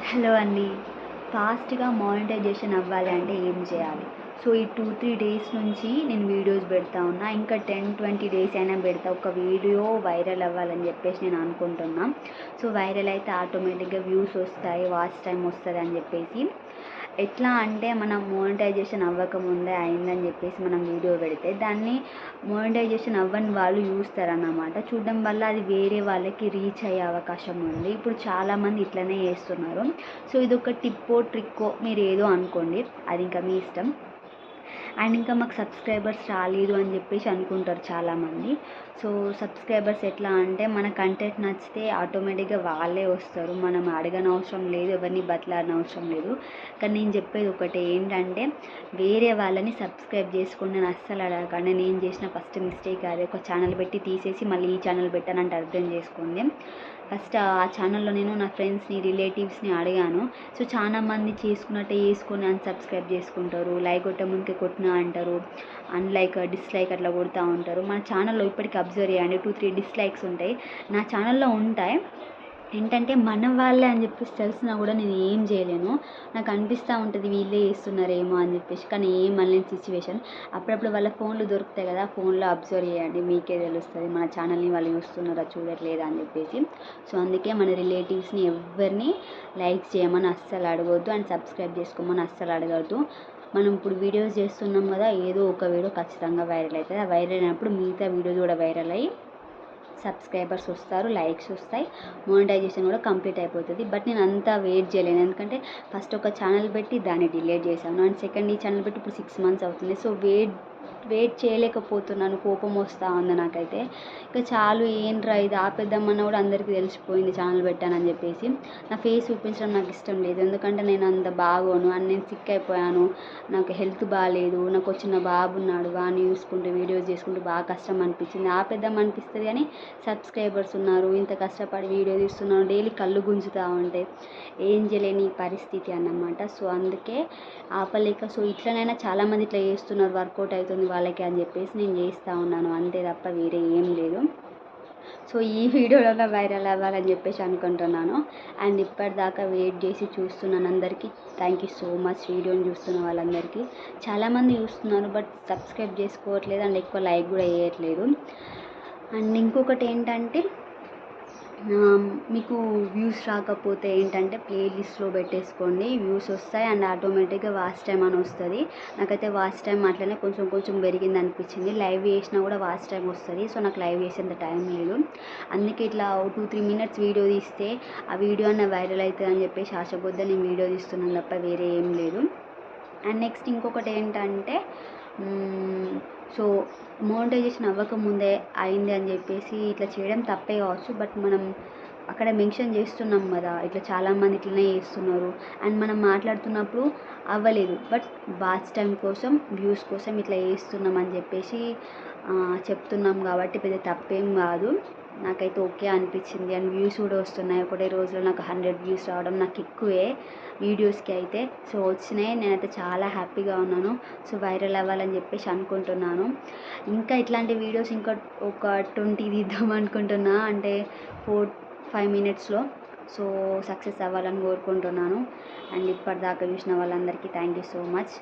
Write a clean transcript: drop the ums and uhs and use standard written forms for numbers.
Hello అండి. ఫాస్ట్‌గా monetisation అవ్వాలి అంటే ఏం చేయాలి? సో, ఈ 2, 3 డేస్ నుంచి నేను వీడియోస్ పెడతా ఉన్నా. ఇంకా 10, 20 డేస్ అయినా పెడతా. ఒక వీడియో వైరల్ అవ్వాలని చెప్పేసి నేను అనుకుంటున్నా. సో, వైరల్ అయితే ఆటోమేటిక్‌గా వ్యూస్ వస్తాయి, వాచ్ టైమ్ వస్తదని చెప్పేసి. ఎట్లా అంటే మనం మోనిటైజేషన్ అవ్వకముందే అయిందని చెప్పేసి మనం వీడియో పెడితే దాన్ని మోనిటైజేషన్ అవ్వని వాళ్ళు చూస్తారన్నమాట. చూడడం వల్ల అది వేరే వాళ్ళకి రీచ్ అయ్యే అవకాశం ఉంది. ఇప్పుడు చాలామంది ఇట్లనే చేస్తున్నారు. సో, ఇదొక టిప్పో, ట్రిక్కో మీరు ఏదో అనుకోండి. అది ఇంకా మీ ఇష్టం. అండ్ ఇంకా మాకు సబ్స్క్రైబర్స్ రాలేదు అని చెప్పేసి అనుకుంటారు చాలామంది. సో, సబ్స్క్రైబర్స్ ఎట్లా అంటే మన కంటెంట్ నచ్చితే ఆటోమేటిక్‌గా వాళ్ళే వస్తారు. మనం అడగనవసరం లేదు, ఎవరిని బతిలాడనవసరం లేదు. కానీ నేను చెప్పేది ఒకటే ఏంటంటే వేరే వాళ్ళని సబ్స్క్రైబ్ చేసుకోండి అని అస్సలు అడగకండి. నేను చేసిన ఫస్ట్ మిస్టేక్ అదే. ఒక ఛానల్ పెట్టి తీసేసి మళ్ళీ ఈ ఛానల్ పెట్టానంటే అర్థం చేసుకోండి. ఫస్ట్ ఆ ఛానల్‌లో నేను నా ఫ్రెండ్స్‌ని, రిలేటివ్స్‌ని అడిగాను. సో, చాలా మంది చేసుకున్నట్టే చేసుకొని అన్‌సబ్స్క్రైబ్ చేసుకుంటారు. లైక్ కొట్టముందుకే కొట్టినా అంటారు. అన్‌లైక్, డిస్‌లైక్ అట్లా కొడతా ఉంటారు. మన ఛానల్‌లో ఇప్పటికి అబ్జర్వ్ చేయండి 2, 3 డిస్‌లైక్స్ ఉంటాయి. నా ఛానల్‌లో ఉంటాయి. ఏంటంటే మన వాళ్ళే అని చెప్పేసి తెలిసినా కూడా నేను ఏం చేయలేను. నాకు అనిపిస్తూ ఉంటుంది వీళ్ళే చేస్తున్నారేమో అని చెప్పేసి. కానీ ఏం అనలేని సిచ్యువేషన్. అప్పుడప్పుడు వాళ్ళ ఫోన్లు దొరుకుతాయి కదా, ఫోన్లో అబ్జర్వ్ చేయండి, మీకే తెలుస్తుంది మన ఛానల్ని వాళ్ళు చూస్తున్నారా చూడట్లేదా అని చెప్పేసి. సో, అందుకే మన రిలేటివ్స్ని ఎవరిని లైక్ చేయమని అస్సలు అడగొద్దు అండ్ సబ్స్క్రైబ్ చేసుకోమని అస్సలు అడగద్దు. మనం ఇప్పుడు వీడియోస్ చేస్తున్నాం కదా, ఏదో ఒక వీడియో ఖచ్చితంగా వైరల్ అవుతుంది. ఆ వైరల్ అయినప్పుడు మిగతా వీడియోస్ కూడా వైరల్ అయ్యి సబ్స్క్రైబర్స్ వస్తారు, లైక్స్ వస్తాయి, మోనిటైజేషన్ కూడా కంప్లీట్ అయిపోతుంది. బట్ నేను అంతా వెయిట్ చేయలేను. ఎందుకంటే ఫస్ట్ ఒక ఛానల్ పెట్టి దాన్ని డిలీట్ చేశాను అండ్ సెకండ్ ఈ ఛానల్ పెట్టి ఇప్పుడు 6 మంత్స్ అవుతుంది. సో, వెయిట్ చేయలేకపోతున్నాను. కోపం వస్తూ ఉంది నాకైతే. ఇక చాలు ఏంట్రా ఇది ఆపేద్దామన్నా కూడా అందరికీ తెలిసిపోయింది ఛానల్ పెట్టానని చెప్పేసి. నా ఫేస్ చూపించడం నాకు ఇష్టం లేదు. ఎందుకంటే నేను అంత బాగోను అండ్ నేను సిక్ అయిపోయాను. నాకు హెల్త్ బాగాలేదు. నాకు చిన్న బాబు ఉన్నాడు. వాడిని చూసుకుంటూ వీడియోస్ చేసుకుంటూ బాగా కష్టం అనిపించింది. ఆపేద్దాం అనిపిస్తుంది కానీ సబ్స్క్రైబర్స్ ఉన్నారు, ఇంత కష్టపడి వీడియో తీస్తున్నాను, డైలీ కళ్ళు గుంజుతూ ఉంటాయి. ఏం చేయలేని పరిస్థితి అన్నమాట. సో, అందుకే ఆపలేక సో, ఇట్లనైనా చాలామంది ఇట్లా చేస్తున్నారు, వర్కౌట్ అవుతుంది వాళ్ళకి అని చెప్పేసి నేను చేస్తూ ఉన్నాను. అంతే తప్ప వేరే ఏం లేదు. సో, ఈ వీడియోలో వైరల్ అవ్వాలని చెప్పేసి అనుకుంటున్నాను. అండ్ ఇప్పటిదాకా వెయిట్ చేసి చూస్తున్నాను అందరికీ థ్యాంక్ యూ సో మచ్. వీడియోని చూస్తున్న వాళ్ళందరికీ చాలామంది చూస్తున్నారు బట్ సబ్స్క్రైబ్ చేసుకోవట్లేదు అండ్ ఎక్కువ లైక్ కూడా వేయట్లేదు. అండ్ ఇంకొకటి ఏంటంటే మీకు వ్యూస్ రాకపోతే ఏంటంటే ప్లేలిస్ట్లో పెట్టేసుకోండి, వ్యూస్ వస్తాయి అండ్ ఆటోమేటిక్గా వాచ్ టైమ్ అని వస్తుంది. నాకైతే వాచ్ టైం అట్లనే కొంచెం పెరిగింది అనిపించింది. లైవ్ చేసినా కూడా వాచ్ టైం వస్తుంది. సో, నాకు లైవ్ చేసేంత టైం లేదు. అందుకే ఇట్లా 2-3 మినిట్స్ వీడియో తీస్తే ఆ వీడియో అన్న వైరల్ అవుతుంది అని చెప్పేసి ఆశపోద్దా నేను వీడియో తీస్తున్నాను తప్ప వేరే ఏం లేదు. అండ్ నెక్స్ట్ ఇంకొకటి ఏంటంటే సో, మోనిటైజేషన్ అవ్వకముందే అయింది అని చెప్పేసి ఇట్లా చేయడం తప్పే కావచ్చు. బట్ మనం అక్కడ మెన్షన్ చేస్తున్నాం కదా, ఇట్లా చాలామంది ఇట్లనే చేస్తున్నారు అండ్ మనం మాట్లాడుతున్నప్పుడు అవ్వలేదు. బట్ వాచ్ టైం కోసం, వ్యూస్ కోసం ఇట్లా చేస్తున్నాం అని చెప్పేసి చెప్తున్నాం కాబట్టి పెద్ద తప్పేం కాదు. నాకైతే ఓకే అనిపించింది అండ్ వ్యూస్ కూడా వస్తున్నాయి. ఒకటే రోజులో నాకు 100 వ్యూస్ రావడం నాకు ఎక్కువే వీడియోస్కి అయితే. సో, వచ్చినాయి, నేనైతే చాలా హ్యాపీగా ఉన్నాను. సో, వైరల్ అవ్వాలని చెప్పేసి అనుకుంటున్నాను. ఇంకా ఇట్లాంటి వీడియోస్ ఇంకా ఒక 20 తీద్దాం అనుకుంటున్నా. అంటే 4-5 మినిట్స్లో. సో, సక్సెస్ అవ్వాలని కోరుకుంటున్నాను. అండ్ ఇప్పటిదాకా చూసిన వాళ్ళందరికీ థ్యాంక్ యూ సో మచ్.